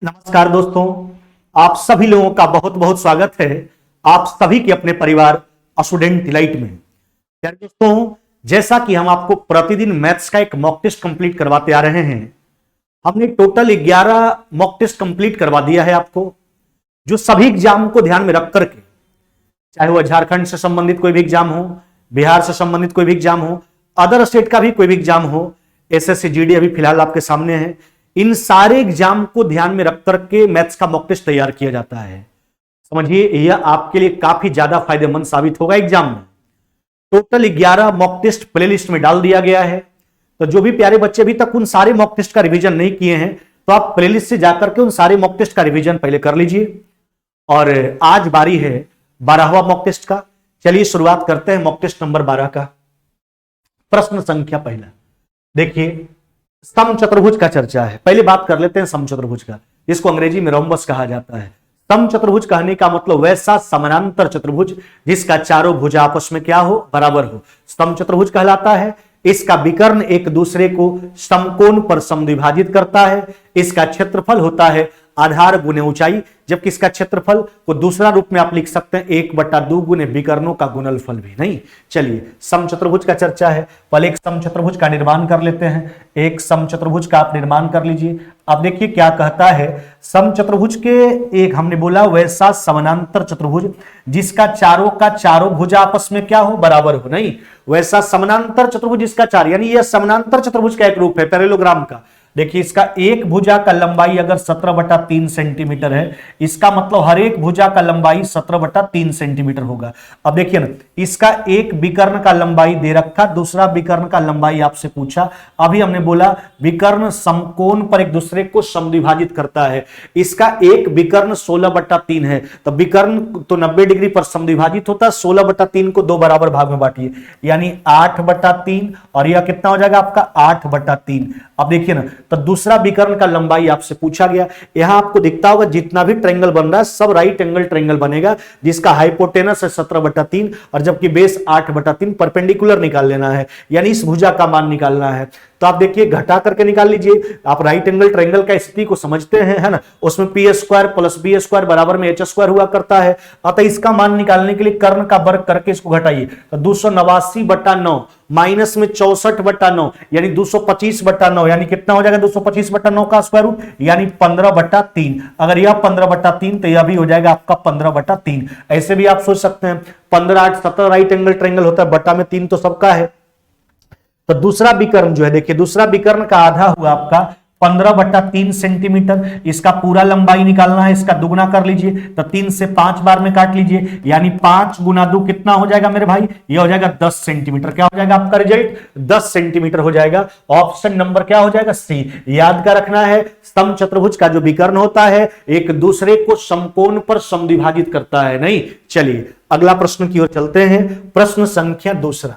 नमस्कार दोस्तों, आप सभी लोगों का बहुत बहुत स्वागत है आप सभी के अपने परिवार स्टूडेंट डिलाइट में। यार दोस्तों, जैसा कि हम आपको प्रतिदिन मैथ्स का एक मॉक टेस्ट कंप्लीट करवाते आ रहे हैं, हमने टोटल 11 मॉक टेस्ट कंप्लीट करवा दिया है आपको, जो सभी एग्जाम को ध्यान में रख करके, चाहे वह झारखंड से संबंधित कोई भी एग्जाम हो, बिहार से संबंधित कोई भी एग्जाम हो, अदर स्टेट का भी कोई भी एग्जाम हो, एसएससी जीडी अभी फिलहाल आपके सामने है, इन सारे एग्जाम को ध्यान में रख करके मैथ्स का मॉक टेस्ट तैयार किया जाता है। समझिए, यह आपके लिए काफी ज्यादा फायदेमंद साबित होगा एग्जाम में। टोटल 11 मॉक टेस्ट प्लेलिस्ट में डाल दिया गया है, तो जो भी प्यारे बच्चे अभी तक उन सारे मॉक टेस्ट का रिवीजन नहीं किए हैं, तो आप प्लेलिस्ट से जाकर के उन सारे मॉक टेस्ट का रिवीजन पहले कर लीजिए। और आज बारी है 12वां मॉक टेस्ट का। चलिए शुरुआत करते हैं मॉक टेस्ट नंबर 12 का। प्रश्न संख्या पहला, देखिए समचतुर्भुज का चर्चा है। पहले बात कर लेते हैं समचतुर्भुज का, जिसको अंग्रेजी में रोम्बस कहा जाता है। समचतुर्भुज कहने का मतलब वैसा समानांतर चतुर्भुज जिसका चारों भुजा आपस में क्या हो, बराबर हो, समचतुर्भुज कहलाता है। इसका विकर्ण एक दूसरे को समकोण पर समद्विभाजित करता है। इसका क्षेत्रफल होता है आधार गुने ऊंचाई, जबकि इसका क्षेत्रफल को दूसरा रूप में आप लिख सकते हैं 1/2 गुने विकर्णों का गुणनफल भी। नहीं, चलिए समचतुर्भुज का चर्चा है, पहले एक समचतुर्भुज का निर्माण कर लेते हैं। एक समचतुर्भुज का आप निर्माण कर लीजिए। अब देखिए क्या कहता है, समचतुर्भुज के एक हमने बोला वैसा समानांतर चतुर्भुज जिसका चारों का चारों भुजा आपस में क्या हो, बराबर हो। नहीं, वैसा समानांतर चतुर्भुज जिसका चार, यानी यह समानांतर चतुर्भुज का एक रूप है पैरेललोग्राम का। देखिए इसका एक भुजा का लंबाई अगर 17/3 सेंटीमीटर है, इसका मतलब हर एक भुजा का लंबाई 17/3 सेंटीमीटर होगा। अब देखिए ना, इसका एक विकर्ण का लंबाई दे रखा, दूसरा विकर्ण का लंबाई आपसे पूछा। अभी हमने बोला विकर्ण समकोण पर एक दूसरे को समद्विभाजित करता है। इसका एक विकर्ण 16/3 है, तो विकर्ण तो 90 डिग्री पर समद्विभाजित होता है। 16/3 को 2 बराबर भाग में बांटिए, यानी 8/3, और यह कितना हो जाएगा आपका 8/3। अब देखिए ना, तो दूसरा विकर्ण का लंबाई आपसे पूछा गया। यहां आपको दिखता होगा जितना भी ट्रायंगल बन रहा है सब राइट एंगल ट्रायंगल बनेगा, जिसका हाइपोटेनस है 17/3 और जबकि बेस 8/3। परपेंडिकुलर निकाल लेना है, यानी इस भुजा का मान निकालना है। तो आप देखिए घटा करके निकाल लीजिए। आप राइट एंगल ट्रायंगल का स्थिति को समझते हैं, है ना, उसमें p² + b² बराबर में h² हुआ करता है। अतः इसका मान निकालने के लिए कर्ण का वर्ग करके इसको घटाइए, तो 289/9 माइनस में 64/9 यानी 225/9, यानी कितना हो जाएगा 225/9 का स्क्वायर रूट, यानी 15/3। अगर यह 15/3 तो यह भी हो जाएगा आपका 15/3। ऐसे भी आप सोच सकते हैं 15 8 17 राइट एंगल ट्रायंगल होता है, बटा में 3 तो सबका है। तो दूसरा विकर्ण जो है, देखिए दूसरा विकर्ण का आधा हुआ आपका 15/3 सेंटीमीटर। इसका पूरा लंबाई निकालना है, इसका दुगुना कर लीजिए, तो 3 से 5 बार में काट लीजिए, यानी 5 × 2 कितना हो जाएगा मेरे भाई, ये हो जाएगा 10 सेंटीमीटर। क्या हो जाएगा आपका रिजल्ट, 10 सेंटीमीटर हो जाएगा। ऑप्शन नंबर क्या हो जाएगा, सी। याद का रखना है, समचतुर्भुज का जो विकर्ण होता है एक दूसरे को समकोण पर समद्विभाजित करता है। नहीं, चलिए अगला प्रश्न की ओर चलते हैं। प्रश्न संख्या दूसरा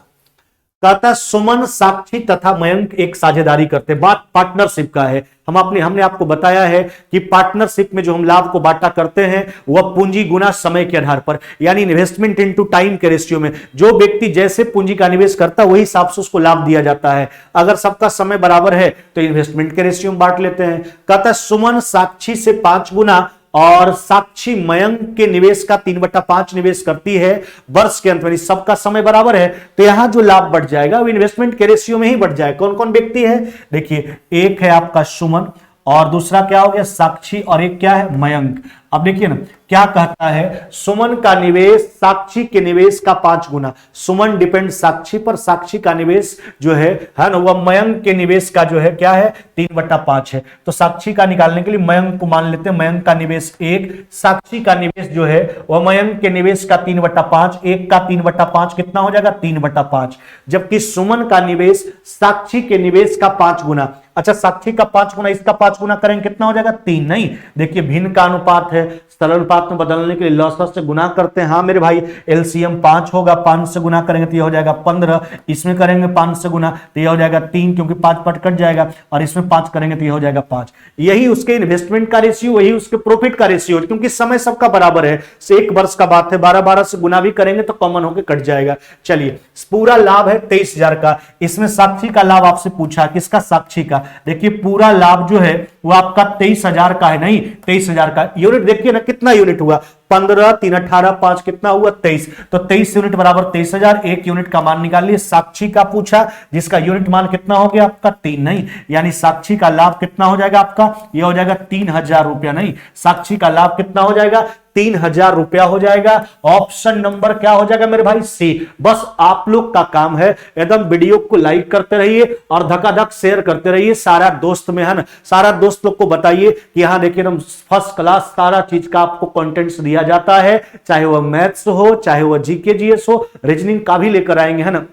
कहता, सुमन, साक्षी तथा मयंक एक साझेदारी करते। बात पार्टनरशिप का है। हमने आपको बताया है कि पार्टनरशिप में जो हम लाभ को बांटा करते हैं वह पूंजी गुना समय के आधार पर, यानी इन्वेस्टमेंट इनटू टाइम के रेशियो में। जो व्यक्ति जैसे पूंजी का निवेश करता है वही हिसाब से उसको लाभ दिया जाता है। अगर सबका समय बराबर है तो इन्वेस्टमेंट के रेशियो में बांट लेते हैं। कहता है सुमन साक्षी से 5 गुना और साक्षी मयंक के निवेश का 3/5 निवेश करती है वर्ष के अंत में। सबका समय बराबर है तो यहां जो लाभ बढ़ जाएगा वो इन्वेस्टमेंट के रेशियो में ही बढ़ जाएगा। कौन कौन व्यक्ति है, देखिए एक है आपका सुमन और दूसरा क्या हो गया साक्षी और एक क्या है मयंक। अब देखिए ना क्या कहता है, सुमन का निवेश साक्षी के निवेश का 5 गुना। सुमन डिपेंड साक्षी पर, साक्षी का निवेश जो है ना वह मयंक के निवेश का जो है क्या है 3/5 है। तो साक्षी का निकालने के लिए मयंक को मान लेते हैं। मयंक का निवेश 1, साक्षी का निवेश जो है वह मयंक के निवेश का 3/5, 1 का 3/5 कितना हो जाएगा 3/5, जबकि सुमन का निवेश साक्षी के निवेश का 5 गुना। अच्छा, साक्षी का 5 गुना इसका 5 गुना करेंगे कितना हो जाएगा 3। नहीं, देखिए भिन्न का अनुपात है, सरल अनुपात में बदलने के लिए लॉसस से गुना करते हैं। हाँ मेरे भाई, एलसीएम 5 होगा, 5 से गुना करेंगे तो यह हो जाएगा 15, इसमें करेंगे 5 से गुना तो यह हो जाएगा 3, क्योंकि 5 पट कट जाएगा, और इसमें 5 करेंगे तो यह हो जाएगा 5। यही उसके इन्वेस्टमेंट का रेशियो, वही उसके प्रॉफिट का रेशियो, क्योंकि समय सबका बराबर है। से 1 वर्ष का बात है, 12 से गुना भी करेंगे तो कॉमन होकर कट जाएगा। चलिए पूरा लाभ है 23,000 का। इसमें साक्षी का लाभ आपसे पूछा, किसका, साक्षी का। देखिए पूरा लाभ जो है वो आपका 23,000 का है, नहीं 23,000 का। यूनिट देखिए ना कितना यूनिट हुआ, 15 3 18 5 कितना हुआ 23, तो 23 यूनिट बराबर 23,000। एक यूनिट का मान निकाल लिए। साक्षी का पूछा जिसका यूनिट मान कितना हो गया आपका 3, नहीं यानी साक्षी का लाभ कितना हो जाएगा आपका, यह हो जाएगा 3,000 रुपया, नहीं साक्षी का लाभ कितना हो जाएगा 3,000 रुपया हो जाएगा। ऑप्शन नंबर क्या हो जाएगा मेरे भाई सी। बस आप लोग का काम है एकदम वीडियो को लाइक करते रहिए और धकाधक शेयर करते रहिए, सारा दोस्त में है ना, सारा दोस्त लोग को बताइए कि यहां देखिए एकदम फर्स्ट क्लास सारा चीज का आपको कंटेंट्स दिया जाता है, चाहे वह मैथ्स हो, चाहे वह जीके जीएस हो, रीजनिंग का भी लेकर आएंगे, है ना।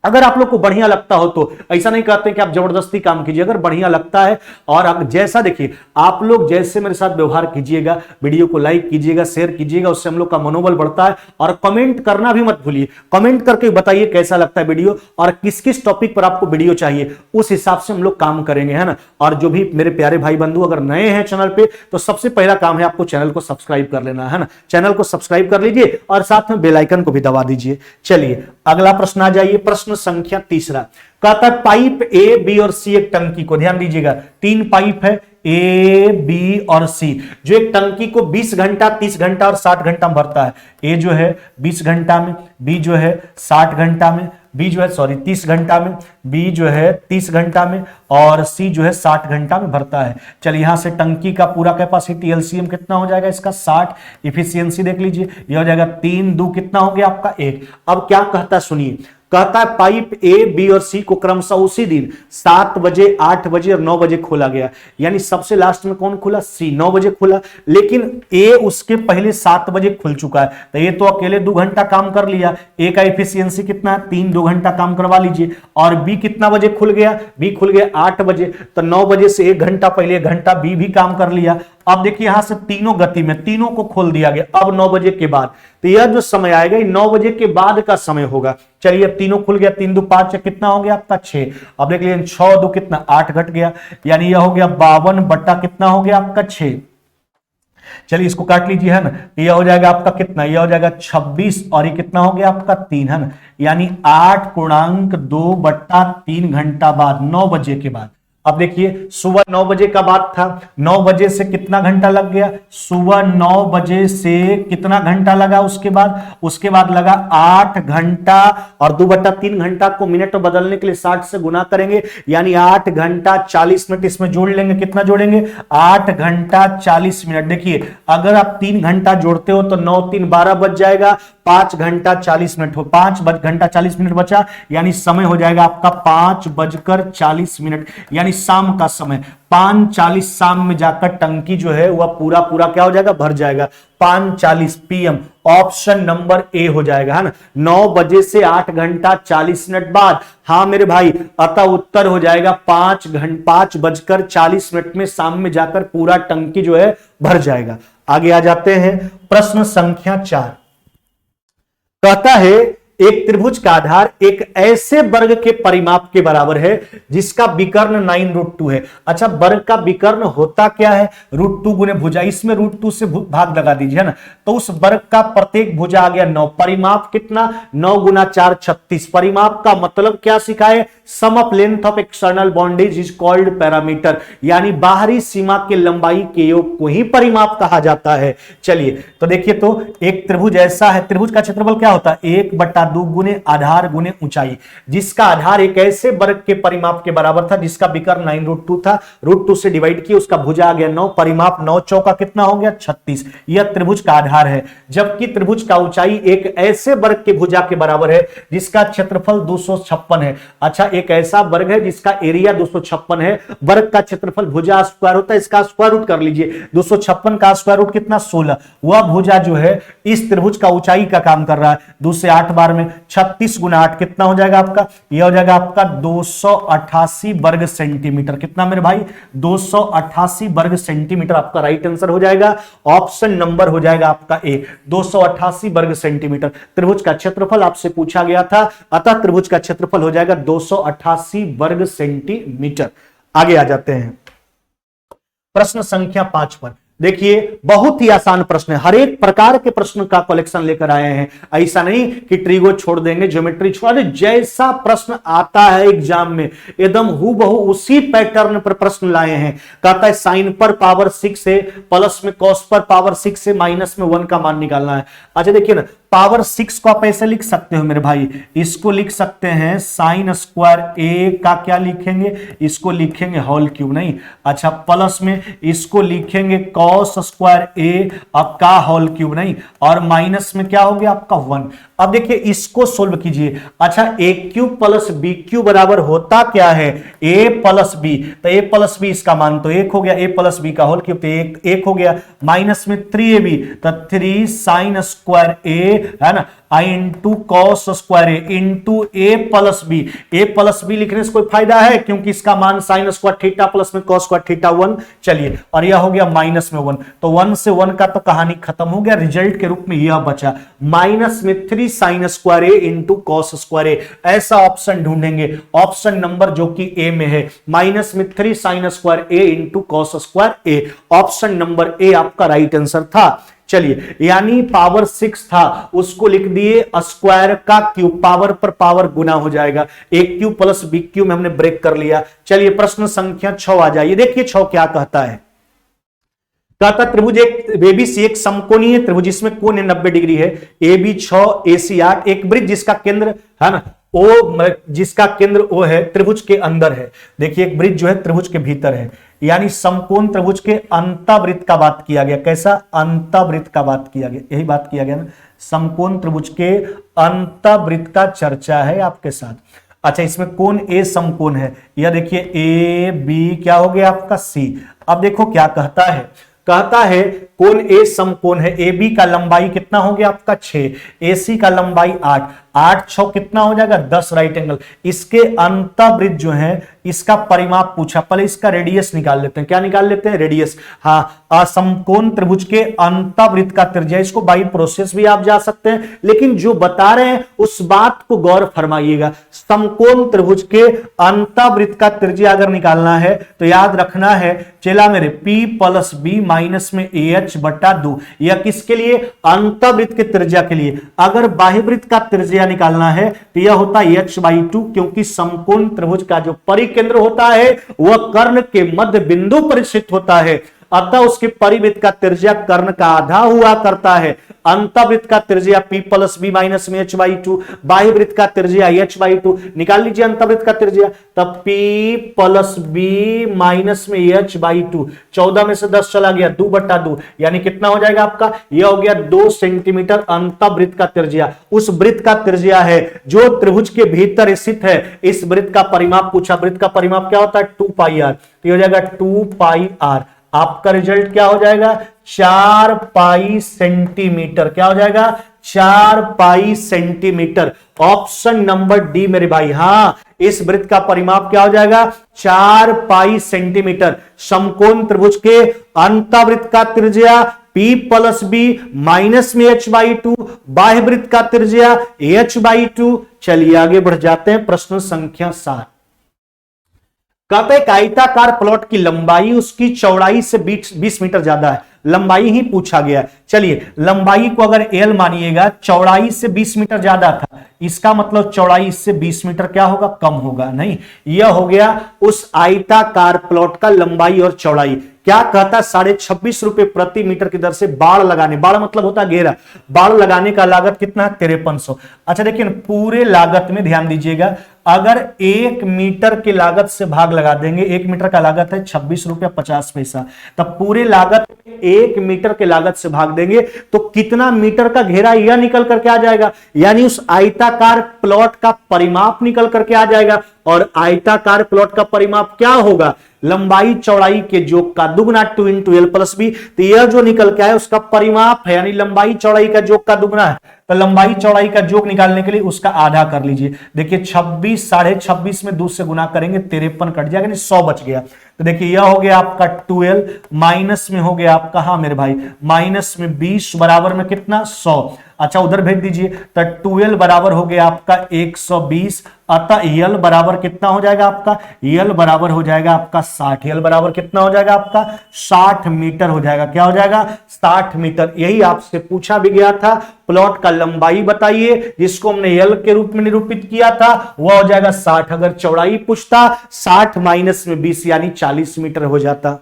अगर आप लोग को बढ़िया लगता हो तो ऐसा नहीं कहते कि आप जबरदस्ती काम कीजिए, अगर बढ़िया लगता है और जैसा देखिए आप लोग जैसे मेरे साथ व्यवहार कीजिएगा, वीडियो को लाइक कीजिएगा, शेयर कीजिएगा, उससे हम लोग का मनोबल बढ़ता है। और कमेंट करना भी मत भूलिए, कमेंट करके बताइए कैसा लगता है वीडियो और किस किस टॉपिक पर आपको वीडियो चाहिए, उस हिसाब से हम लोग काम करेंगे, है ना। और जो भी मेरे प्यारे भाई बंधु अगर नए हैं चैनल पे तो सबसे पहला काम है आपको चैनल को सब्सक्राइब कर लेना, है ना। चैनल को सब्सक्राइब कर लीजिए और साथ में बेल आइकन को भी दबा दीजिए। चलिए अगला प्रश्न आ जाइए, प्रश्न संख्या तीसरा। कहता है पाइप ए बी और सी एक टंकी को, ध्यान दीजिएगा 3 पाइप है ए बी और सी, जो एक टंकी को 20 घंटा 30 घंटा और 60 घंटा में भरता है। ए जो है 20 घंटा में, बी जो है 60 घंटा में, बी जो है 30 घंटा में, बी जो है 30 घंटा में और सी जो है 60 घंटा में भरता है। चलिए यहां से टंकी का पूरा कैपेसिटी एलसीएम कितना हो जाएगा इसका 60, इफिशियंसी देख लीजिए यह हो जाएगा 3 2 कितना हो गया आपका 1। अब क्या कहता है सुनिए, कहता है पाइप ए बी और सी को क्रमशः उसी दिन 7 बजे 8 बजे और 9 बजे खोला गया, यानी सबसे लास्ट में कौन खुला सी 9 बजे खुला, लेकिन ए उसके पहले 7 बजे खुल चुका है, तो ये तो अकेले 2 घंटा काम कर लिया, ए का एफिशिएंसी कितना है 3, 2 घंटा काम करवा लीजिए। और बी कितना बजे खुल गया, बी खुल गया 8 बजे, तो 9 बजे से 1 घंटा पहले 1 घंटा बी भी काम कर लिया। अब देखिए यहां से तीनों गति में तीनों को खोल दिया गया, अब 9 बजे के बाद, तो यह जो समय आएगा ये 9 बजे के बाद का समय होगा। चलिए अब तीनों खुल गया, 3 2 5 कितना हो गया आपका 6। अब देख लीजिए 6 2 कितना 8 घट गया, यानी यह हो गया 52 बटा कितना हो गया आपका 6। चलिए इसको काट लीजिए, है ना, यह हो जाएगा आपका कितना, यह हो जाएगा 26 और ये कितना हो गया आपका 3, है ना, यानी 8.2 बटा 3 घंटा बाद 9 बजे के बाद। अब देखिए सुबह 9 बजे का बात था, 9 बजे से कितना घंटा लग गया, सुबह 9 बजे से कितना घंटा लगा, उसके बाद लगा 8 घंटा और 2/3 घंटा को मिनट में बदलने के लिए 60 से गुना करेंगे, यानी 8 घंटा 40 मिनट इसमें जोड़ लेंगे, कितना जोड़ेंगे 8 घंटा 40 मिनट। देखिए अगर आप 3 घंटा जोड़ते हो तो 9 3 12 बच जाएगा, 5 घंटा 40 मिनट हो, 5 घंटा 40 मिनट बचा, यानी समय हो जाएगा आपका 5:40, यानी शाम का समय 5:40 शाम में जाकर टंकी जो है वह पूरा क्या हो जाएगा, भर जाएगा 5:40 PM। ऑप्शन नंबर ए हो जाएगा, है ना, 9 बजे से 8 घंटा 40 मिनट बाद। हाँ मेरे भाई, अतः उत्तर हो जाएगा 5:40 में शाम में जाकर पूरा टंकी जो है भर जाएगा। आगे आ जाते हैं, प्रश्न संख्या 4। कहता है एक त्रिभुज का आधार एक ऐसे वर्ग के परिमाप के बराबर है जिसका विकर्ण 9√2 है। अच्छा, वर्ग का विकर्ण होता क्या है, √2 गुने भुजा, इसमें √2 से भाग लगा दीजिए, है ना, तो उस वर्ग का प्रत्येक भुजा आ गया 9, परिमाप कितना 9 गुना 4 36। परिमाप का मतलब क्या सिखाए, sum of length of external bondage is called parameter, यानी बाहरी सीमा के लंबाई के योग को ही परिमाप कहा जाता है। चलिए तो देखिए, तो एक त्रिभुज ऐसा है, त्रिभुज का क्षेत्रफल क्या होता है 1/2 गुने आधार गुने ऊंचाई, जिसका आधार एक ऐसे वर्ग के परिमाप के बराबर था जिसका विकर्ण 9√2 था, √2 से डिवाइड किया, उसका भुजा आ गया 9, परिमाप 9 चौका कितना हो गया 36। यह त्रिभुज का आधार है। जबकि त्रिभुज का ऊंचाई एक ऐसे वर्ग के भुजा के बराबर है जिसका क्षेत्रफल 256 है। अच्छा, एक ऐसा वर्ग है जिसका एरिया 256 है, वर्ग का क्षेत्रफल भुजा स्क्वायर होता है, इसका स्क्वायर रूट कर लीजिए, 256 का स्क्वायर रूट कितना 16। वह भुजा जो है इस त्रिभुज का ऊंचाई का काम कर रहा है। 2 से 8 बार में 36 गुना 8 कितना हो जाएगा आपका, यह हो जाएगा आपका 288 वर्ग सेंटीमीटर। कितना मेरे भाई 288 वर्ग सेंटीमीटर आपका राइट आंसर हो जाएगा। ऑप्शन नंबर हो जाएगा आपका ए, 288 वर्ग सेंटीमीटर। त्रिभुज का क्षेत्रफल आपसे पूछा गया था, अतः त्रिभुज का क्षेत्रफल हो जाएगा 288 वर्ग सेंटीमीटर। आगे आ जाते हैं, प्रश्न संख्या 5 पर। देखिए बहुत ही आसान प्रश्न है, हर एक प्रकार के प्रश्न का कलेक्शन लेकर आए हैं। ऐसा नहीं कि ट्रिगो छोड़ देंगे, ज्योमेट्री छोड़ देंगे, जैसा प्रश्न आता है एग्जाम में एकदम हूबहू उसी पैटर्न पर प्रश्न लाए हैं। कहता है साइन पर पावर 6 है, प्लस में कॉस पर पावर 6 है, माइनस में 1 का मान निकालना है। अच्छा देखिए ना, पावर 6 को आप ऐसे लिख सकते हो मेरे भाई, इसको लिख सकते हैं साइन स्क्वायर ए का क्या लिखेंगे, इसको लिखेंगे होल क्यूब, नहीं अच्छा, प्लस में इसको लिखेंगे कॉस स्क्वायर ए का होल क्यूब, नहीं, और माइनस में क्या हो गया आपका 1। अब देखिए इसको सोल्व कीजिए। अच्छा ए क्यूब प्लस बी क्यूब बराबर होता क्या है, ए प्लस बी, तो ए प्लस बी इसका मान तो 1 हो गया, ए प्लस बी का होल क्यूब तो 1 हो गया, माइनस में 3ab तो 3 साइन स्क्वायर ए है ना, आई इंटू कॉस स्क्वायर ए इंटू ए प्लस बी। ए प्लस बी लिखने से कोई फायदा है क्योंकि इसका मान साइन स्क्वायर थीटा प्लस में कॉस स्क्वायर थीटा 1। चलिए, और यह हो गया माइनस में 1, तो 1 से 1 का तो कहानी खत्म हो गया, रिजल्ट के रूप में यह बचा माइनस में 3 साइन स्क्वायर ए इंटू कॉस स्क्वायर ए। ऐसा ऑप्शन ढूंढेंगे, ऑप्शन नंबर जो कि ए में है, माइनस में 3 sine square A into cos square A. Option number A आपका राइट आंसर था। चलिए, यानी पावर 6 था उसको लिख दिए स्क्वायर का क्यूब, पावर पर पावर गुना हो जाएगा, ए क्यूब प्लस बी क्यूब में हमने ब्रेक कर लिया। चलिए प्रश्न संख्या 6 आ जाइए, देखिए 6 क्या कहता है। कहता त्रिभुज एक एबीसी एक समकोणीय त्रिभुज जिसमें कोण 90 डिग्री है, ए बी 6 AC 8, एक वृत्त जिसका केंद्र है ना ओ, जिसका केंद्र ओ है त्रिभुज के अंदर है। देखिए एक वृत्त जो है त्रिभुज के भीतर है, यानी समकोण त्रिभुज के अंतःवृत्त का बात किया गया। कैसा अंतःवृत्त का बात किया गया, यही बात किया गया ना, समकोण त्रिभुज के अंतःवृत्त का चर्चा है आपके साथ। अच्छा, इसमें कोण ए समकोण है, यह देखिए ए बी क्या हो गया आपका सी। अब देखो क्या कहता है, कहता है कोण ए समकोण है, ए बी का लंबाई कितना हो गया आपका 6, ए सी का लंबाई 8, 8 6 कितना हो जाएगा 10 राइट एंगल। इसके अंतःवृत्त जो है इसका परिमाप पूछा, पहले इसका रेडियस निकाल लेते हैं। क्या निकाल लेते हैं, रेडियस। हाँ, असमकोण त्रिभुज के अंतःवृत्त का त्रिज्या, इसको बाई प्रोसेस भी आप जा सकते हैं, लेकिन जो बता रहे हैं उस बात को गौर फरमाइएगा। समकोण त्रिभुज के अंतःवृत्त का त्रिज्या अगर निकालना है तो याद रखना है चला मेरे P प्लस बी माइनस में AH बटा 2। यह किसके लिए, अंतःवृत्त के त्रिज्या के लिए। अगर बाह्यवृत्त का त्रिज्या निकालना है तो यह होता है H/2, क्योंकि समकोण त्रिभुज का जो परिकेंद्र होता है वह कर्ण के मध्य बिंदु पर स्थित होता है, अतः उसके परिवृत्त का त्रिज्या कर्ण का आधा हुआ करता है। अंतःवृत्त का त्रिज्या P प्लस बी माइनस में H/2, बाह्यवृत्त का त्रिज्या H/2। निकाल लीजिए अंतःवृत्त का त्रिज्या, तब P प्लस बी माइनस में H/2, 14 में से 10 चला गया 2/2, यानी कितना हो जाएगा आपका, यह हो गया 2 सेंटीमीटर अंतःवृत्त का त्रिज्या। उस वृत्त का त्रिज्या है जो त्रिभुज के भीतर स्थित है। इस वृत्त का परिमाप पूछा, वृत्त का परिमाप क्या होता है 2πr, तो हो जाएगा 2πr। आपका रिजल्ट क्या हो जाएगा 4 पाई सेंटीमीटर, क्या हो जाएगा 4 पाई सेंटीमीटर। ऑप्शन नंबर डी मेरे भाई, हां इस वृत्त का परिमाप क्या हो जाएगा 4 पाई सेंटीमीटर। समकोण त्रिभुज के अंतःवृत्त का त्रिज्या P प्लस बी माइनस में H/2, बाह्यवृत्त का त्रिज्या H/2। चलिए आगे बढ़ जाते हैं, प्रश्न संख्या 7। कहते हैं आयताकार प्लॉट की लंबाई उसकी चौड़ाई से 20 मीटर ज्यादा है, लंबाई ही पूछा गया। चलिए लंबाई को अगर L मानिएगा, चौड़ाई से 20 मीटर ज्यादा था, इसका मतलब चौड़ाई इससे 20 मीटर क्या होगा, कम होगा। नहीं, यह हो गया उस आयताकार प्लॉट का लंबाई और चौड़ाई। क्या कहता, 26.5 रुपए प्रति मीटर की दर से बाड़ लगाने, बाड़ मतलब होता है घेरा, बाड़ लगाने का लागत कितना है 5300। अच्छा देखिए पूरे लागत में ध्यान दीजिएगा, अगर 1 मीटर की लागत से भाग लगा देंगे, 1 मीटर का लागत है 26 रुपया 50 पैसा, तब पूरे लागत 1 मीटर के लागत से भाग देंगे तो कितना मीटर का घेरा यह निकल करके आ जाएगा, यानी उस आयताकार प्लॉट का परिमाप निकल करके आ जाएगा। और आयताकार प्लॉट का परिमाप क्या होगा, लंबाई चौड़ाई के योग का दुगना 2 × L प्लस बी। तो यह जो निकल के आए उसका परिमाप है, यानी लंबाई चौड़ाई का योग का दुगना है, तो लंबाई चौड़ाई का योग निकालने के लिए उसका आधा कर लीजिए। देखिए 26 26.5 में 2 से गुना करेंगे 53 कट जाएगा, 100 बच गया। तो देखिए यह हो गया आपका 12, माइनस में हो गया आपका, हाँ मेरे भाई माइनस में 20 बराबर में कितना 100। अच्छा उधर भेज दीजिए, तो 12 बराबर हो गया आपका 120, अतः यल बराबर कितना हो जाएगा आपका, यल बराबर हो जाएगा आपका 60, यल बराबर कितना हो जाएगा आपका 60 मीटर हो जाएगा, क्या हो जाएगा 60 मीटर। यही आपसे पूछा भी गया था, प्लॉट का लंबाई बताइए, जिसको हमने यल के रूप में निरूपित किया था, वह हो जाएगा 60। अगर चौड़ाई पूछता 60 माइनस में 20 यानी 40 मीटर हो जाता।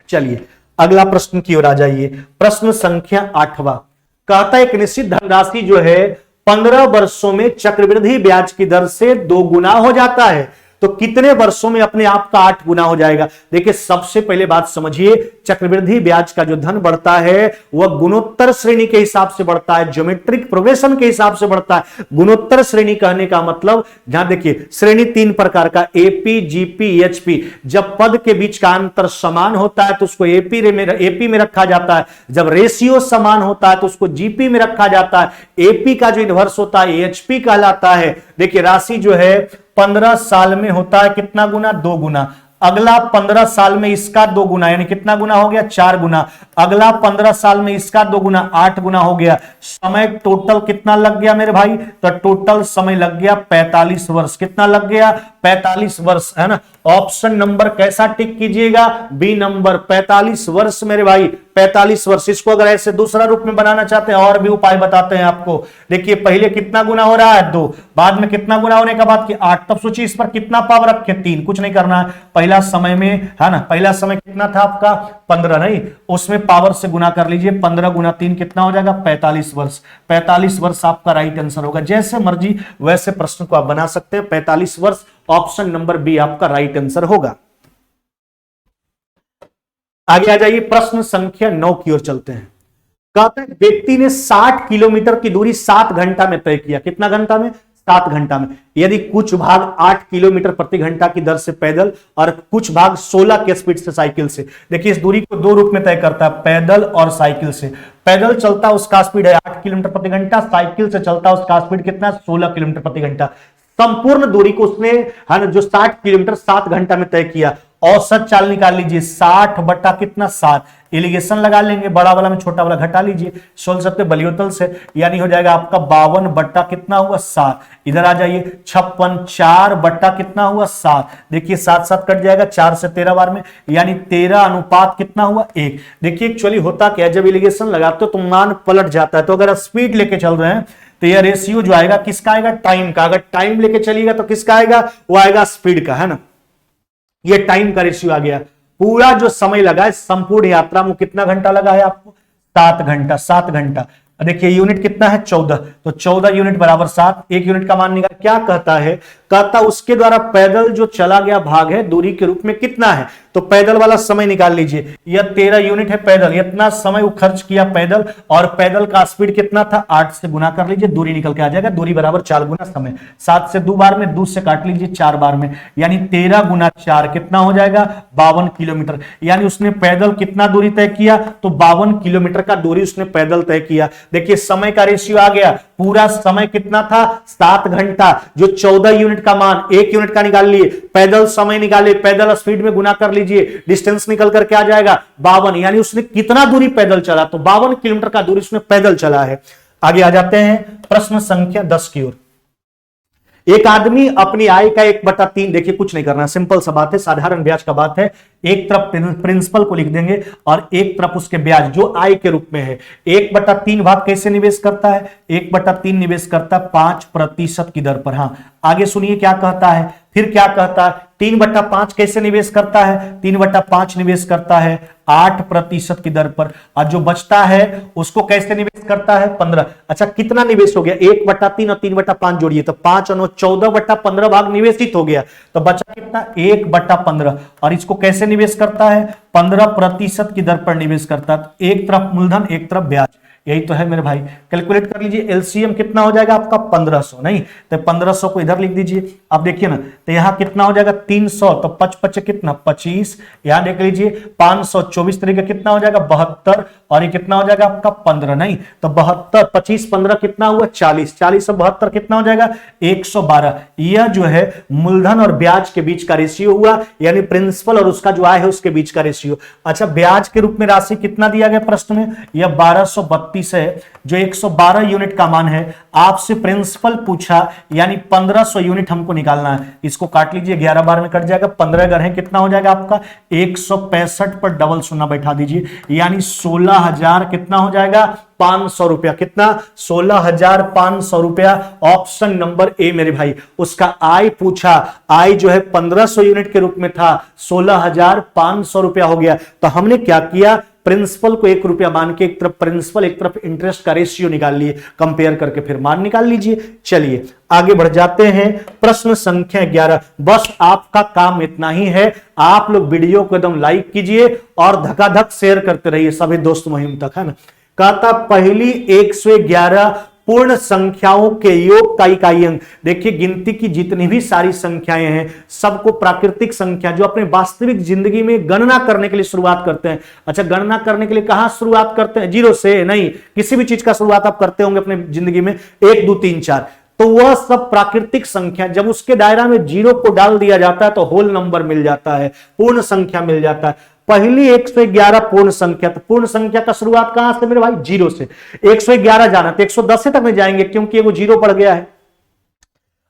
चलिए अगला प्रश्न की ओर आ जाइए, प्रश्न संख्या 8वां कहता है एक निश्चित धनराशि जो है 15 वर्षों में चक्रवृद्धि ब्याज की दर से 2 गुना हो जाता है, तो कितने वर्षों में अपने आप का 8 गुना हो जाएगा। देखिए सबसे पहले बात समझिए, चक्रवृद्धि ब्याज का जो धन बढ़ता है वह गुणोत्तर श्रेणी के हिसाब से बढ़ता है, ज्योमेट्रिक प्रोग्रेशन के हिसाब से बढ़ता है। गुणोत्तर श्रेणी कहने का मतलब, जहां देखिए श्रेणी 3 प्रकार का, एपी, जीपी, एचपी। जब पद के बीच का अंतर समान होता है तो उसको एपी में रखा जाता है, जब रेशियो समान होता है तो उसको जीपी में रखा जाता है, एपी का जो इनवर्स होता है एचपी कहलाता है। देखिए राशि जो है 15 साल में होता है कितना गुना, 2 गुना। अगला 15 साल में इसका 2 गुना, यानी कितना गुना हो गया 4 गुना। अगला 15 साल में इसका 2 गुना, 8 गुना हो गया। समय टोटल कितना लग गया मेरे भाई, तो टोटल समय लग गया 45 वर्ष। कितना लग गया 45 वर्ष, है ना। ऑप्शन नंबर कैसा टिक कीजिएगा, बी नंबर 45 वर्ष मेरे भाई, 45 वर्ष। इसको अगर ऐसे दूसरा रूप में बनाना चाहते हैं और भी उपाय बताते हैं आपको। देखिए पहले कितना गुना हो रहा है 2, बाद में कितना गुना होने का बाद की 8, तब सोचिए इस पर कितना पावर रखे 3, कुछ नहीं करना है। पहला समय में, है ना, पहला समय कितना था आपका 15, नहीं, उसमें पावर से गुना कर लीजिए, 15 गुना 3 कितना हो जाएगा 45 वर्ष। 45 वर्ष आपका राइट आंसर होगा। जैसे मर्जी वैसे प्रश्न को आप बना सकते हैं। 45 वर्ष ऑप्शन नंबर बी आपका राइट आंसर होगा। आगे आ जाइए, प्रश्न संख्या 9 की ओर चलते हैं। कहते हैं व्यक्ति ने 60 किलोमीटर की दूरी 7 घंटा में तय किया। कितना घंटा में, 7 घंटा में। यदि कुछ भाग 8 किलोमीटर प्रति घंटा की दर से पैदल और कुछ भाग 16 के स्पीड से साइकिल से। देखिए इस दूरी को 2 रूप में तय करता है, पैदल और साइकिल से। पैदल चलता उसका स्पीड है 8 किलोमीटर प्रति घंटा, साइकिल से चलता उसका स्पीड कितना 16 किलोमीटर प्रति घंटा। संपूर्ण दूरी को उसने, है ना, जो 60 किलोमीटर 7 घंटा में तय किया। औसत चाल निकाल लीजिए, 60 बटा कितना 7, एलिगेशन लगा लेंगे, बड़ा वाला में छोटा वाला घटा लीजिए, सोल सकते बलियोतल से, यानी हो जाएगा आपका 52 बट्टा कितना हुआ 7। इधर आ जाइए 56, 4 बट्टा कितना हुआ 7। देखिए 7 7 कट जाएगा, 4 से 13 बार में, यानी 13 अनुपात कितना हुआ 1। देखिए एक्चुअली होता क्या है, जब एलिगेशन लगाते हो तो मान पलट जाता है। तो अगर स्पीड लेके चल रहे हैं तो यह रेशियो जो आएगा किसका आएगा, टाइम का। अगर टाइम लेके चलिएगा तो किसका आएगा, वो आएगा स्पीड का, है ना। ये टाइम का रेशियो आ गया। पूरा जो समय लगा है संपूर्ण यात्रा में कितना घंटा लगा है आपको, 7 घंटा। 7 घंटा। देखिए यूनिट कितना है 14, तो 14 यूनिट बराबर 7। 1 यूनिट का मान निकाल, क्या कहता है, कहता उसके द्वारा पैदल जो चला गया भाग है दूरी के रूप में कितना है। तो पैदल वाला समय निकाल लीजिए, यह 13 यूनिट है पैदल, इतना समय वो खर्च किया पैदल, और पैदल का स्पीड कितना था 8 से गुना कर लीजिए, दूरी निकल के आ जाएगा। दूरी बराबर 4 गुना समय। 7 से 2 बार में, 2 से काट लीजिए 4 बार में, यानी 13 गुना 4 कितना हो जाएगा 52 किलोमीटर। यानी उसने पैदल कितना दूरी तय किया, तो 52 किलोमीटर का दूरी उसने पैदल तय किया। देखिए समय का रेशियो आ गया। पूरा समय कितना था 7 घंटा, जो 14 यूनिट का मान 1 यूनिट का निकाल लिए, पैदल समय निकाले, पैदल स्पीड में गुना कर लीजिए, डिस्टेंस निकल करके आ जाएगा 52। यानी उसने कितना दूरी पैदल चला, तो 52 किलोमीटर का दूरी उसने पैदल चला है। आगे आ जाते हैं प्रश्न संख्या 10 की ओर। एक आदमी अपनी आय का 1/3, देखिए कुछ नहीं करना, सिंपल सा बात है, साधारण ब्याज का बात है। एक तरफ प्रिंसिपल को लिख देंगे और एक तरफ उसके ब्याज जो आय के रूप में है। 1/3 भाग कैसे निवेश करता है, 1/3 निवेश करता है 5% की दर पर। हाँ आगे सुनिए क्या कहता है, फिर क्या कहता है, 3/5 कैसे निवेश करता है, 3/5 निवेश करता है 8% की दर पर, और जो बचता है उसको कैसे निवेश करता है 15। अच्छा कितना निवेश हो गया, 1/3 और 3/5 जोड़िए तो 5 और 14/15 भाग निवेशित हो गया, तो बचा कितना 1/15। और इसको कैसे निवेश करता है 15% की दर पर निवेश करता है। एक तरफ मूलधन एक तरफ ब्याज, यही तो है मेरे भाई। कैलकुलेट कर लीजिए, एलसीएम कितना हो जाएगा आपका 1500, नहीं तो 1500 को इधर लिख दीजिए। अब देखिए ना, तो यहां कितना हो जाएगा 300, तो 5 कितना 25, यहां देख लीजिए 524 तरीके कितना हो जाएगा 72, और ये कितना हो जाएगा आपका 15, नहीं तो 72, 25 15 कितना हुआ 40, 40 और 72 कितना हो जाएगा 112। यह जो है मूलधन और ब्याज के बीच का रेशियो हुआ, यानी प्रिंसिपल और उसका जो आय है उसके बीच का रेशियो। अच्छा ब्याज के रूप में राशि कितना दिया गया प्रश्न में, यह 1232 32 है जो 112 यूनिट का मान है, आपसे प्रिंसिपल पूछा यानी 1500 यूनिट हमको निकालना है। इसको काट लीजिए, 11 बार में कट जाएगा, 15 अगर है कितना हो जाएगा आपका 165 पर डबल शून्य बैठा दीजिए, यानी 16,000 कितना हो जाएगा 500 रुपया। कितना 16,500 रुपया। ऑप्शन नंबर ए मेरे भाई, उसका आई पूछा, आई जो है 1500 यूनिट के रूप में था, 16,500 रुपया हो गया। तो हमने क्या किया, प्रिंसिपल को 1 रुपया मान के एक तरफ प्रिंसिपल एक तरफ इंटरेस्ट का रेशियो निकाल लिए, कंपेयर करके फिर मान निकाल लीजिए। चलिए आगे बढ़ जाते हैं, प्रश्न संख्या 11। बस आपका काम इतना ही है, आप लोग वीडियो को एकदम लाइक कीजिए और धकाधक शेयर करते रहिए सभी दोस्त मुहिम तक, है ना। कहता पहली 111 पूर्ण संख्याओं के योग का इकाई अंक। देखिए गिनती की जितनी भी सारी संख्याएं हैं सबको प्राकृतिक संख्या जो अपने वास्तविक जिंदगी में गणना करने के लिए शुरुआत करते हैं। अच्छा, गणना करने के लिए कहां शुरुआत करते हैं, 0 से नहीं, किसी भी चीज का शुरुआत आप करते होंगे अपने जिंदगी में 1 2 3 4, तो वह सब प्राकृतिक संख्या जब उसके दायरा में 0 को डाल दिया जाता है तो होल नंबर मिल जाता है, पूर्ण संख्या मिल जाता है। पहली 111 पूर्ण संख्या, तो पूर्ण संख्या का शुरुआत कहां से मेरे भाई 0 से। 111 जाना तो 110 तक में जाएंगे क्योंकि वो 0 पड़ गया है।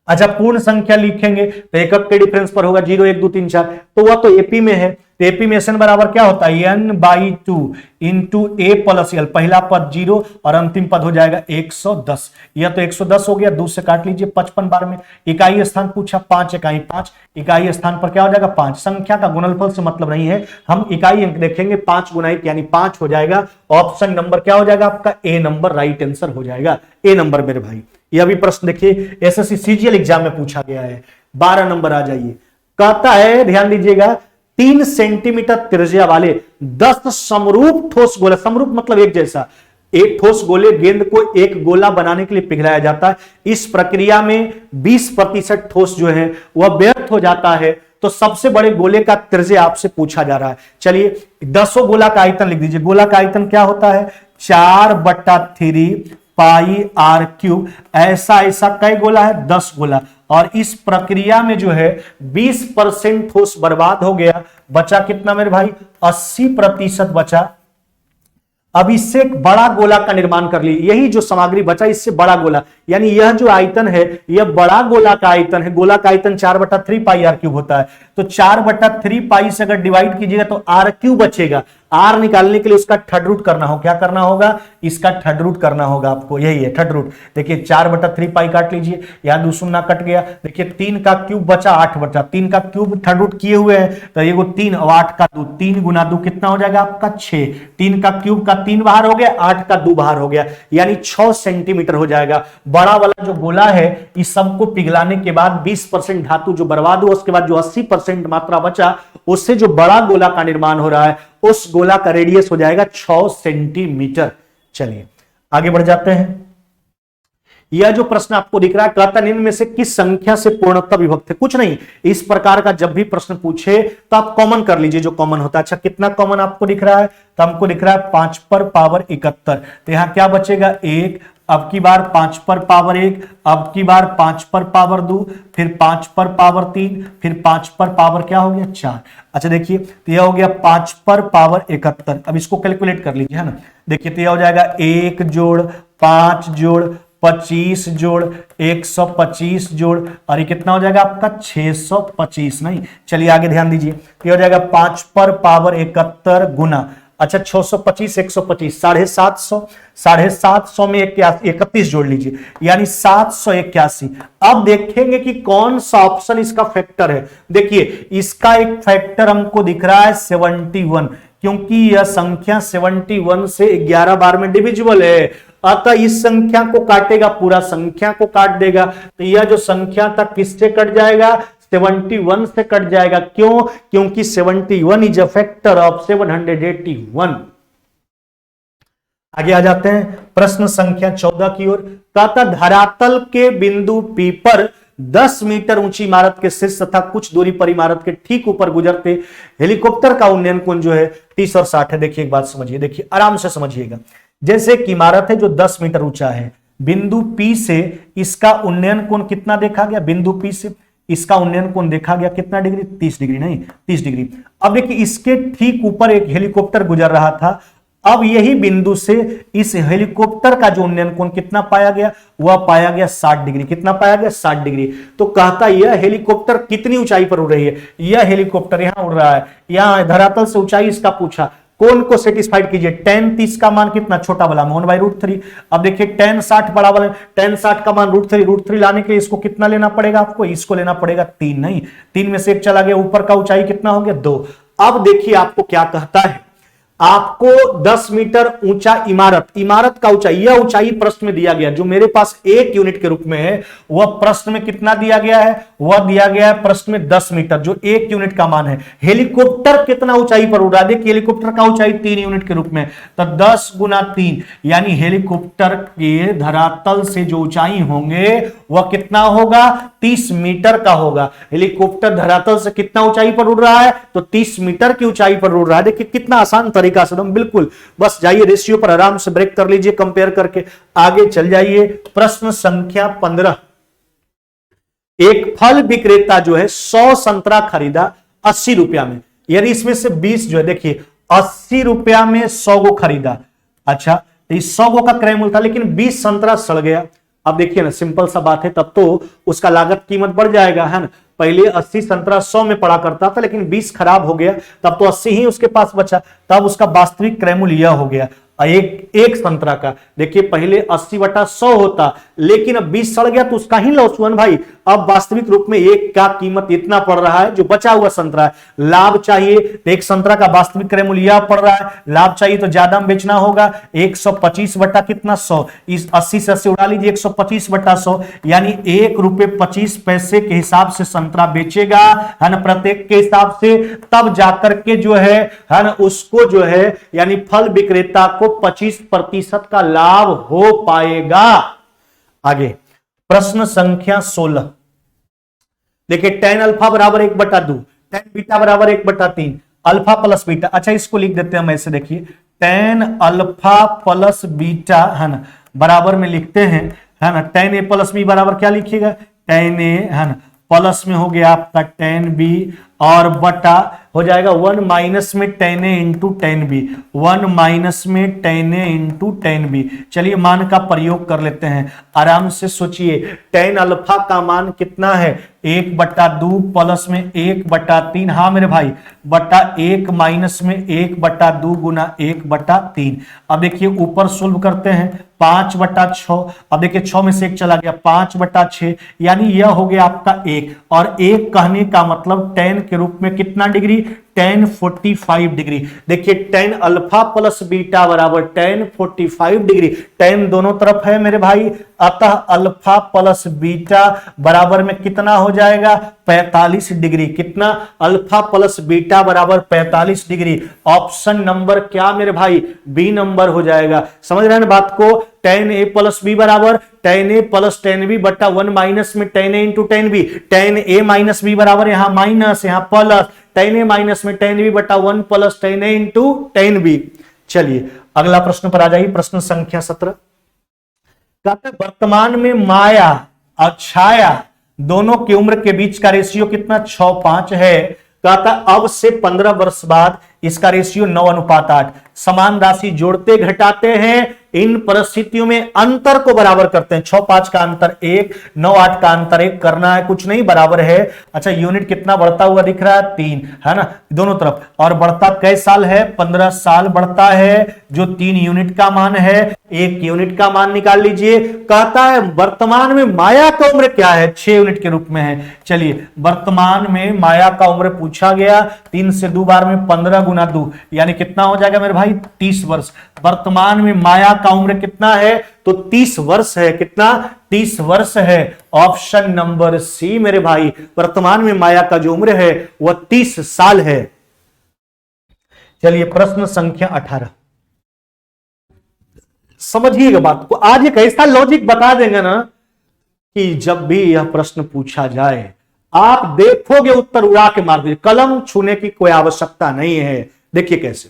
अच्छा, पूर्ण संख्या लिखेंगे तो एकक के डिफरेंस पर होगा 0 1 2 3 4, तो वह तो एपी में है। तो एपी में एन बराबर क्या होता है n/2 इंटू ए प्लस एल, पहला पद 0 और अंतिम पद हो जाएगा 110। यह तो 110 हो गया, 2 से काट लीजिए 55 बार में। इकाई स्थान पूछा 5 इकाई 5, इकाई स्थान पर क्या हो जाएगा 5। संख्या का गुणनफल से मतलब नहीं है, हम इकाई अंक देखेंगे, 5 गुना 1 यानी 5 हो जाएगा। ऑप्शन नंबर क्या हो जाएगा आपका ए नंबर राइट आंसर हो जाएगा, ए नंबर मेरे भाई। यह भी प्रश्न देखिए एसएससी सीजीएल एग्जाम में पूछा गया है। 12 नंबर आ जाइए, कहता है ध्यान दीजिएगा 3 सेंटीमीटर त्रिज्या वाले 10 समरूप ठोस गोला, समरूप मतलब एक जैसा, एक ठोस गोले गेंद को एक गोला बनाने के लिए पिघलाया जाता है। इस प्रक्रिया में 20% ठोस जो है वह व्यर्थ हो जाता है। तो सबसे बड़े गोले का त्रिज्या आपसे पूछा जा रहा है। चलिए 10 गोला का आयतन लिख दीजिए। गोला का आयतन क्या होता है 4/3 पाई आर क्यूब। ऐसा ऐसा कई गोला है 10 गोला, और इस प्रक्रिया में जो है 20% ठोस बर्बाद हो गया, बचा कितना मेरे भाई 80% बचा। अब इससे एक बड़ा गोला का निर्माण कर लीजिए, यही जो सामग्री बचा इससे बड़ा गोला, यानी यह जो आयतन है यह बड़ा गोला का आयतन है। गोला का आयतन 4/3 पाई आर क्यूब होता है, तो 4/3 पाई से अगर डिवाइड कीजिएगा तो आर क्यूब बचेगा। आर निकालने के लिए उसका थर्ड रूट करना हो, क्या करना होगा इसका थर्ड रूट करना होगा आपको, यही है थर्ड रूट। देखिए 4/3 पाई काट लीजिए, यहां 2 शून्य कट गया। देखिए 3 का क्यूब बचा 8/3 का क्यूब थर्ड रूट किए हुए हैं, तो ये 3 और 8 का 2, 3 गुना 2 कितना हो जाएगा आपका 6। 3 का क्यूब का 3 बाहर हो गया, 8 का 2 बाहर हो गया, यानी 6 सेंटीमीटर हो जाएगा। बड़ा वाला जो गोला है इस सबको पिघलाने के बाद 20% धातु जो बर्बाद हुआ, उसके बाद जो 80% मात्रा बचा उससे जो बड़ा गोला का निर्माण हो रहा है उस गोला का रेडियस हो जाएगा 6 सेंटीमीटर। चलिए आगे बढ़ जाते हैं। यह जो प्रश्न आपको दिख रहा है कहता निम्न में से किस संख्या से पूर्णतः विभक्त है। कुछ नहीं, इस प्रकार का जब भी प्रश्न पूछे तो आप कॉमन कर लीजिए जो कॉमन होता है। अच्छा कितना कॉमन आपको दिख रहा है, तो हमको दिख रहा है 5 पर पावर 71, तो यहां क्या बचेगा 1, अब की बार 5 पर पावर 1, अब की बार 5 पर पावर 2, फिर 5 पर पावर 3, फिर 5 पर पावर क्या हो गया 4। अच्छा देखिए तो यह हो गया 5 पर पावर 71। अब इसको कैलकुलेट कर लीजिए, है ना। देखिए तो यह हो जाएगा 1 जोड़ 5 जोड़ 25 जोड़ 125 जोड़, और ये कितना हो जाएगा आपका 625। नहीं, चलिए आगे ध्यान दीजिए, तो हो जाएगा 5 पर पावर 71 गुना, अच्छा 625 125 750, 750 में 31 जोड़ लीजिए यानी 781। अब देखेंगे कि कौन सा ऑप्शन इसका फैक्टर है। देखिए इसका एक फैक्टर हमको दिख रहा है 71, क्योंकि यह संख्या 71 से 11 बार में डिविजिबल है, अतः इस संख्या को काटेगा, पूरा संख्या को काट देगा। तो यह जो संख्या था किससे कट जाएगा 71 से कट जाएगा। क्यों, क्योंकि 71 इज अ फैक्टर ऑफ 781। आगे आ जाते हैं प्रश्न संख्या 14 की ओर। कहता धरातल के बिंदु P पर 10 मीटर ऊंची इमारत के शीर्ष तथा कुछ दूरी पर इमारत के ठीक ऊपर गुजरते हेलीकॉप्टर का उन्नयन कोण जो है 30 और 60 है। देखिए एक बात समझिए, देखिए आराम से समझिएगा। जैसे एक इमारत है जो 10 मीटर ऊंचा है, बिंदु P से इसका उन्नयन कोण कितना देखा गया, बिंदु P से इसका उन्नयन कोण देखा गया कितना डिग्री 30 डिग्री, नहीं 30 डिग्री। अब देखिए इसके ठीक ऊपर एक हेलीकॉप्टर गुजर रहा था, अब यही बिंदु से इस हेलीकॉप्टर का जो उन्नयन कोण कितना पाया गया, वह पाया गया 60 डिग्री। कितना पाया गया? 60 डिग्री। तो कहता यह हेलीकॉप्टर कितनी ऊंचाई पर उड़ रही है? यह हेलीकॉप्टर यहां उड़ रहा है, यहां धरातल से ऊंचाई इसका पूछा, कोण को सेटिस्फाइड कीजिए। tan 30 का मान कितना? छोटा वाला वन बाई √3। अब देखिए tan 60 बड़ा वाला, tan 60 का मान √3 लाने के लिए इसको कितना लेना पड़ेगा आपको? इसको लेना पड़ेगा 3, नहीं 3 में से 1 चला गया, ऊपर का ऊंचाई कितना हो गया? 2। अब देखिए आपको क्या कहता है, आपको 10 मीटर ऊंचा इमारत का ऊंचाई, यह ऊंचाई प्रश्न में दिया गया, जो मेरे पास 1 यूनिट के रूप में है, वह प्रश्न में कितना दिया गया है? वह दिया गया है प्रश्न में 10 मीटर, जो 1 यूनिट का मान है। हेलीकॉप्टर कितना ऊंचाई पर उड़ा? देखिए हेलीकॉप्टर का ऊंचाई 3 यूनिट के रूप में, तो 10 गुना 3, यानी हेलीकॉप्टर के धरातल से जो ऊंचाई होंगे वह कितना होगा? 30 मीटर का होगा। हेलीकॉप्टर धरातल से कितना ऊंचाई पर उड़ रहा है? तो 30 मीटर की ऊंचाई पर उड़ रहा है। देखिए कितना आसान तरीका से, बिल्कुल बस जाइए रेशियो पर आराम से ब्रेक कर लीजिए, कंपेयर करके आगे चल जाइए। प्रश्न संख्या 15। एक फल विक्रेता जो है 100 संतरा खरीदा 80 रुपया में, यदि इसमें से 20 जो है, देखिए 80 रुपया में 100 गो खरीदा, अच्छा तो इस 100 गो का क्रय मूल्य था, लेकिन 20 संतरा सड़ गया। अब देखिए ना, सिंपल सा बात है, तब तो उसका लागत कीमत बढ़ जाएगा, है ना। पहले 80 संतरा 100 में पड़ा करता था, लेकिन 20 खराब हो गया, तब तो 80 ही उसके पास बचा, तब उसका वास्तविक क्रय मूल्य यह हो गया। एक संतरा का देखिए पहले 80/100 होता, लेकिन अब 20 सड़ गया तो उसका ही लॉस हुआ भाई। अब वास्तविक रूप में एक का कीमत इतना पड़ रहा है, जो बचा हुआ संतरा है। लाभ चाहिए तो एक संतरा का वास्तविक क्रय मूल्य यह पड़ रहा है, लाभ चाहिए तो ज्यादा में बेचना होगा। 125 बटा कितना? 100। इस 80 से 80 उड़ा लीजिए, 125/100, यानी ₹1.25 के हिसाब से संतरा बेचेगा, है ना, प्रत्येक के हिसाब से। तब जाकर के जो है ना, उसको जो है यानी फल विक्रेता को 25% का लाभ हो पाएगा। आगे प्रश्न संख्या 16। देखिए tan अल्फा बराबर 1/2, tan बीटा बराबर 1/3, अल्फा प्लस बीटा। अच्छा इसको लिख देते हैं हम ऐसे, देखिए tan अल्फा प्लस बीटा, है ना, बराबर में लिखते हैं, है ना, tan a प्लस बी बराबर क्या लिखिएगा? tan a, है ना, प्लस में हो गया आपका tan b, और बटा हो जाएगा 1 माइनस में tan a into tan b, 1 minus में tan a into tan b। चलिए मान का प्रयोग कर लेते हैं, आराम से सोचिए। tan अल्फा का मान कितना है? 1/2 प्लस में 1/3, हाँ मेरे भाई, बटा 1 माइनस में 1/2 गुना 1/3। अब देखिए ऊपर सोल्व करते हैं, 5/6। अब देखिए 6 में से 1 चला गया, 5/6, यानी यह हो गया आपका 1। और 1 कहने का मतलब tan के रूप में कितना डिग्री? tan 45 degree. देखिए tan अल्फा प्लस बीटा बराबर tan 45 डिग्री, tan दोनों तरफ है मेरे भाई, अतः अल्फा प्लस बीटा बराबर में कितना हो जाएगा? 45 डिग्री। कितना? अल्फा प्लस बीटा बराबर 45 डिग्री। ऑप्शन नंबर क्या मेरे भाई? बी नंबर हो जाएगा। समझ रहे हैं ना बात को? tan a प्लस बी बराबर tan a plus tan b बट्टा 1 माइनस में tan a into tan b। tan a minus B बराबर यहां माइनस, यहां प्लस, tan a माइनस में tan b बट्टा 1 plus tan a into tan b। चलिए अगला प्रश्न पर आ जाइए, प्रश्न संख्या 17। कहते वर्तमान में माया और छाया दोनों की उम्र के बीच का रेशियो कितना? 6:5 है। कहता अब से 15 वर्ष बाद इसका रेशियो 9:8। समान राशि जोड़ते घटाते हैं, इन परिस्थितियों में अंतर को बराबर करते हैं। 6:5 का अंतर 1, 9:8 का अंतर 1 करना है, कुछ नहीं, बराबर है। अच्छा यूनिट कितना बढ़ता हुआ दिख रहा है? 3, है ना, दोनों तरफ। और बढ़ता कै साल है? 15 साल बढ़ता है, जो 3 यूनिट का मान है। 1 यूनिट का मान निकाल लीजिए। कहता है वर्तमान में माया का उम्र क्या है? 6 यूनिट के रूप में है। चलिए वर्तमान में माया का उम्र पूछा गया, 3 से 2 बार में 15 गुना 2, यानी कितना हो जाएगा मेरे भाई? 30 वर्ष। वर्तमान में माया का उम्र कितना है? तो 30 वर्ष है। कितना? 30 वर्ष है। ऑप्शन नंबर सी मेरे भाई, वर्तमान में माया का जो उम्र है वह 30 साल है। चलिए प्रश्न संख्या 18। समझिएगा बात को, आज एक ऐसा लॉजिक बता देंगे ना कि जब भी यह प्रश्न पूछा जाए आप देखोगे उत्तर उड़ा के मार दीजिए, कलम छूने की कोई आवश्यकता नहीं है। देखिए कैसे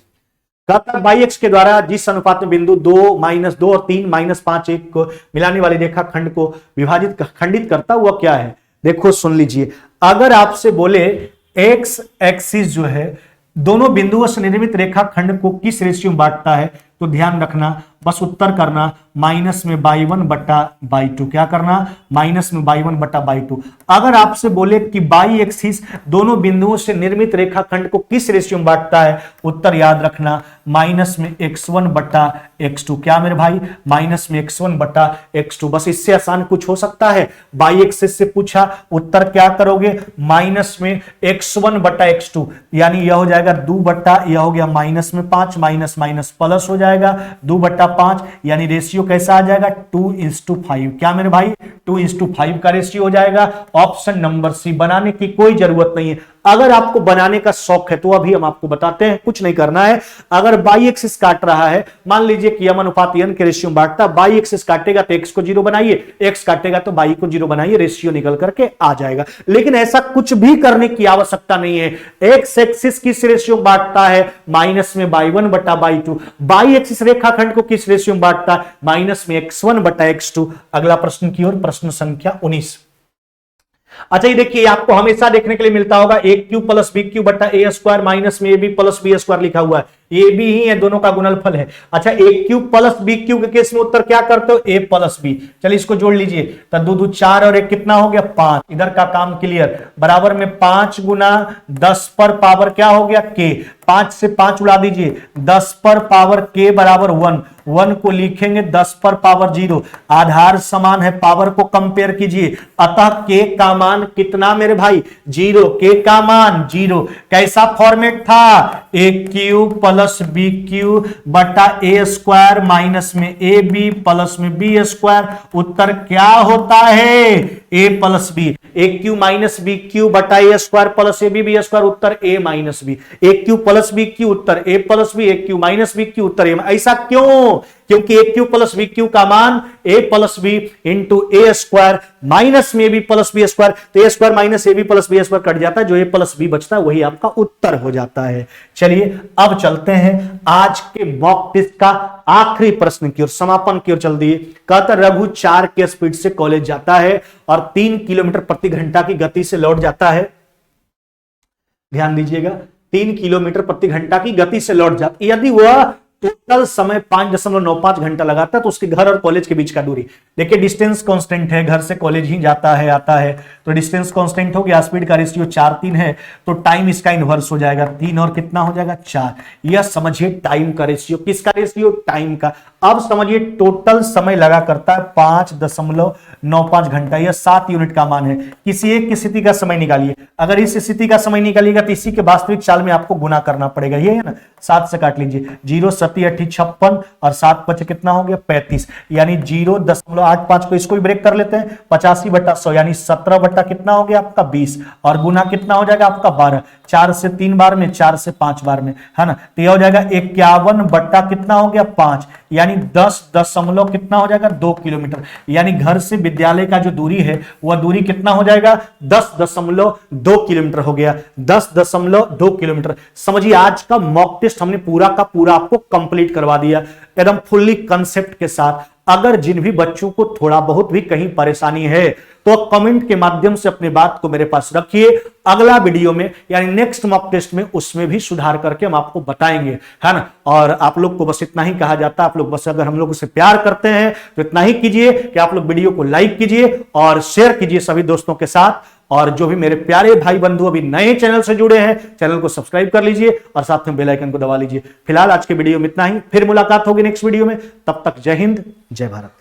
कहता बाई एक्स के द्वारा जिस अनुपात में बिंदु 2, -2 और 3, -5, 1 को मिलाने वाली रेखा खंड को विभाजित खंडित करता हुआ क्या है? देखो सुन लीजिए, अगर आपसे बोले एक्स एक्सिस जो है दोनों बिंदुओं से निर्मित रेखाखंड को किस रेशियो में बांटता है? तो ध्यान रखना, बस उत्तर करना माइनस में बाई 1 बट्टा बाई 2। क्या करना? माइनस में बाई 1 बट्टा बाई 2। अगर आपसे बोले कि बाई एक्सिस दोनों बिंदुओं से निर्मित रेखाखंड को किस रेशियो में बांटता है, उत्तर याद रखना माइनस में x1 बट्टा x2। क्या मेरे भाई? माइनस में x1 बट्टा x2। बस इससे आसान कुछ हो सकता है? बाई एक्सिस से पूछा, उत्तर क्या करोगे? माइनस में x1 बट्टा x2, यानी यह हो जाएगा 2 बट्टा, यह हो गया माइनस में 5, माइनस माइनस प्लस हो जाएगा 2 बट्टा 5, यानी रेशियो कैसा आ जाएगा? 2:5। क्या मेरे भाई? 2:5 का रेशियो हो जाएगा। Option number C. बनाने की कोई जरूरत नहीं है। अगर आपको बनाने का शौक है तो अभी हम आपको बताते हैं, कुछ नहीं करना है। अगर बाई एक्सिस काट रहा है, मान लीजिए कि यम अनुपात n के रेशियो में बांटता, बाई एक्सिस काटेगा तो x को 0 बनाइए, x काटेगा तो बाई को 0 बनाइए, रेशियो निकल करके आ जाएगा। लेकिन ऐसा कुछ भी करने की आवश्यकता नहीं है। एक्स एक्सिस किस रेशियो में बांटता है? माइनस में बाई 1 बट्टा बाई 2। बाई एक्सिस रेखाखंड को किस रेशियो में बांटता है? माइनस में x1 बट्टा x2। अगला प्रश्न की ओर, प्रश्न संख्या 19। अच्छा, ये देखिए, आपको हमेशा देखने के लिए मिलता होगा a cube plus B cube बट्टा ए स्क्वायर माइनस में A B plus B square लिखा हुआ है। ए बी ही है, दोनों का गुणनफल है। अच्छा, ए क्यूब प्लस बी क्यूब के केस में उत्तर क्या करते हो? ए प्लस बी। चलिए इसको जोड़ लीजिए, तो 2 2 4 और 1 कितना हो गया? 5। इधर का काम क्लियर। बराबर में 5 गुना 10 पर पावर क्या हो गया? के। 5 से 5 उड़ा दीजिए, 10 पर पावर के बराबर 1। 1 को लिखेंगे 10 पर पावर 0। आधार समान है, पावर को कंपेयर कीजिए। अतः के का मान कितना मेरे भाई? 0। के का मान 0। कैसा फॉर्मेट था? A cube plus B cube बटा ए स्क्वायर माइनस में ए बी प्लस में बी स्क्वायर। उत्तर क्या होता है? A plus B. A cube minus B cube बटा A square plus A B square. उत्तर A minus B. A cube plus B cube, उत्तर A plus B. A cube minus B cube, उत्तर A. ऐसा क्यों? क्योंकि A cube plus B cube का मान ए plus B into A square minus में B plus B square. तो A square minus A B plus B square cut जाता है, जो ए प्लस बी बचता है वही आपका उत्तर हो जाता है। चलिए अब चलते हैं आज के मॉक टेस्ट का आखिरी प्रश्न की ओर, समापन की ओर चल दिए। कहता रघु 4 के स्पीड से कॉलेज जाता है और 3 किलोमीटर प्रति घंटा की गति से लौट जाता है। ध्यान दीजिएगा, 3 किलोमीटर प्रति घंटा की गति से लौट जाता। यदि वह टोटल समय 5.95 घंटा लगाता है तो उसके घर और कॉलेज के बीच का दूरी, देखिए डिस्टेंस कांस्टेंट है, घर से कॉलेज ही जाता है आता है, तो डिस्टेंस कांस्टेंट हो गया। स्पीड का रेशियो 4:3 है, तो टाइम इसका इनवर्स हो जाएगा, 3 और कितना हो जाएगा? 4। यह समझिए टाइम का रेशियो। किसका रेशियो? टाइम का। अब समझिए टोटल समय लगा करता है 5.95 घंटा, यह 7 यूनिट का मान है। किसी एक स्थिति का समय निकालिए। अगर इस स्थिति का समय निकालिएगा तो इसी के वास्तविक चाल में आपको गुना करना पड़ेगा, ये है ना। 7 से काट लीजिए, 0 7 8 56 और 7 5 कितना हो गया? 35, यानी 0.85 को इसको भी ब्रेक कर लेते हैं, 85/100 यानी 17 बट्टा कितना हो गया आपका? 20, और गुना कितना हो जाएगा आपका? 12। 4 से 3 बार में, 4 से 5 बार में, है ना। तो यह हो जाएगा 51 बट्टा कितना हो गया? 5, यानी 10 दशमलव कितना हो जाएगा? 2 किलोमीटर। यानी घर से विद्यालय का जो दूरी है वह दूरी कितना हो जाएगा? 10.2 किलोमीटर हो गया। 10.2 किलोमीटर। समझिए आज का मॉक टेस्ट हमने पूरा का पूरा आपको कंप्लीट करवा दिया, एकदम फुल्ली कंसेप्ट के साथ। अगर जिन भी बच्चों को थोड़ा बहुत भी कहीं परेशानी है तो कमेंट के माध्यम से अपनी बात को मेरे पास रखिए। अगला वीडियो में यानी नेक्स्ट मॉक टेस्ट में उसमें भी सुधार करके हम आपको बताएंगे, है ना। और आप लोग को बस इतना ही कहा जाता है, आप लोग बस अगर हम लोग से प्यार करते हैं तो इतना ही कीजिए कि आप लोग वीडियो को लाइक कीजिए और शेयर कीजिए सभी दोस्तों के साथ। और जो भी मेरे प्यारे भाई बंधु अभी नए चैनल से जुड़े हैं, चैनल को सब्सक्राइब कर लीजिए और साथ में बेल आइकन को दबा लीजिए। फिलहाल आज के वीडियो में इतना ही, फिर मुलाकात होगी नेक्स्ट वीडियो में। तब तक जय हिंद, जय भारत।